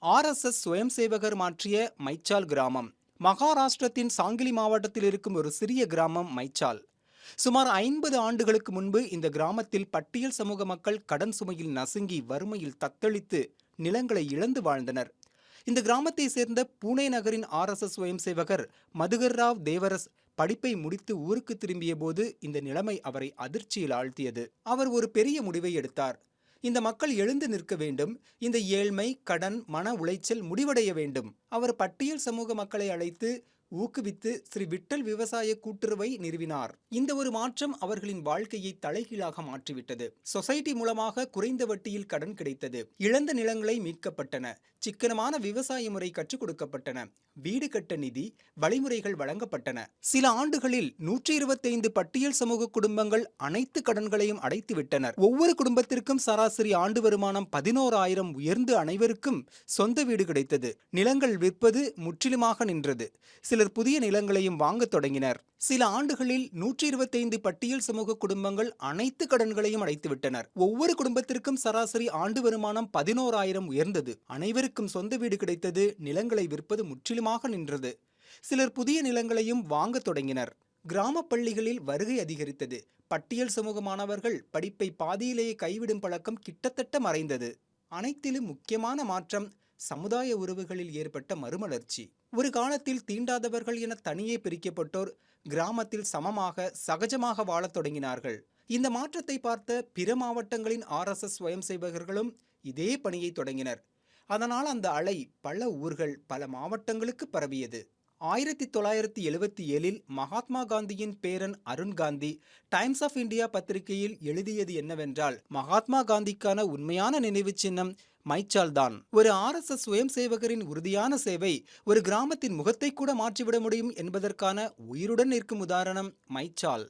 RSS சுயம் சேவகர் மாற்றிய மைச்சால் கிராமம். மகாராஷ்டிரத்தின் சாங்கிலி மாவட்டத்தில் இருக்கும் ஒரு சிறிய கிராமம் மைச்சால். சுமார் 50 ஆண்டுகளுக்கு முன்பு இந்த கிராமத்தில் பட்டியல் சமூக மக்கள் கடன் சுமையில் நசுங்கி வறுமையில் தத்தளித்து நிலங்களை இழந்து வாழ்ந்தனர். இந்த கிராமத்தை சேர்ந்த பூனே நகரின் ஆர்எஸ்எஸ் சுயம் சேவகர் மதுகர் ராவ் தேவரஸ் படிப்பை முடித்து ஊருக்கு திரும்பிய போது இந்த நிலைமை அவரை அதிர்ச்சியில் ஆழ்த்தியது. அவர் ஒரு பெரிய முடிவை எடுத்தார். இந்த மக்கள் எழுந்து நிற்க வேண்டும். இந்த ஏழ்மை, கடன், மன உளைச்சல் முடிவடைய வேண்டும். அவர் பட்டியல் சமூக மக்களை அழைத்து ஊக்குவித்து ஸ்ரீ விட்டல் விவசாய கூட்டுறவை நிறுவினார். இந்த ஒரு மாற்றம் அவர்களின் வாழ்க்கையை தலைகீழாக மாற்றிவிட்டது. சொசைட்டி மூலமாக குறைந்த வட்டியில் கடன் கிடைத்தது. இழந்த நிலங்களை மீட்கப்பட்டன. சிக்கனமான விவசாய முறை கற்றுக் கொடுக்கப்பட்டன. வீடு கட்ட நிதி, வழிமுறைகள் வழங்கப்பட்டன. சில ஆண்டுகளில் 125 பட்டியல் சமூக குடும்பங்கள் அனைத்து கடன்களையும் அடைத்து விட்டனர். ஒவ்வொரு குடும்பத்திற்கும் சராசரி ஆண்டு வருமானம் 11,000 உயர்ந்து அனைவருக்கும் சொந்த வீடு கிடைத்தது. நிலங்கள் விற்பது முற்றிலுமாக நின்றது. சிலர் புதிய நிலங்களையும் வாங்கத் தொடங்கினர். சில ஆண்டுகளில் 125 பட்டியல் சமூக குடும்பங்கள் அனைத்து கடன்களையும் அடைத்துவிட்டனர். ஒவ்வொரு குடும்பத்திற்கும் சராசரி ஆண்டு வருமானம் 11,000 உயர்ந்தது. அனைவருக்கும் சொந்த வீடு கிடைத்தது. நிலங்களை விற்பது முற்றிலுமாக நின்றது. சிலர் புதிய நிலங்களையும் வாங்கத் தொடங்கினர். கிராம பள்ளிகளில் வருகை அதிகரித்தது. பட்டியல் சமூக மாணவர்கள் படிப்பை பாதியிலேயே கைவிடும் பழக்கம் கிட்டத்தட்ட மறைந்தது. அனைத்திலும் முக்கியமான மாற்றம் சமுதாய உறவுகளில் ஏற்பட்ட மறுமலர்ச்சி. ஒரு காலத்தில் தீண்டாதவர்கள் என தனியே பிரிக்கப்பட்டோர் கிராமத்தில் சமமாக சகஜமாக வாழத் தொடங்கினார்கள். இந்த மாற்றத்தை பார்த்த பிற மாவட்டங்களின் ஆர்எஸ்எஸ் சுயம் சேவகர்களும் இதே பணியை தொடங்கினர். அதனால் அந்த அலை பல ஊர்கள், பல மாவட்டங்களுக்கு பரவியது. 1977இல் மகாத்மா காந்தியின் பேரன் Arun Gandhi Times of India பத்திரிகையில் எழுதியது என்னவென்றால், மகாத்மா காந்திக்கான உண்மையான நினைவு சின்னம் மைச்சால் தான். ஒரு ஆர்எஸ்எஸ் சுயம் சேவகரின் உறுதியான சேவை ஒரு கிராமத்தின் முகத்தை கூட மாற்றிவிட முடியும் என்பதற்கான உயிருடன் நிற்கும் உதாரணம் மைச்சால்.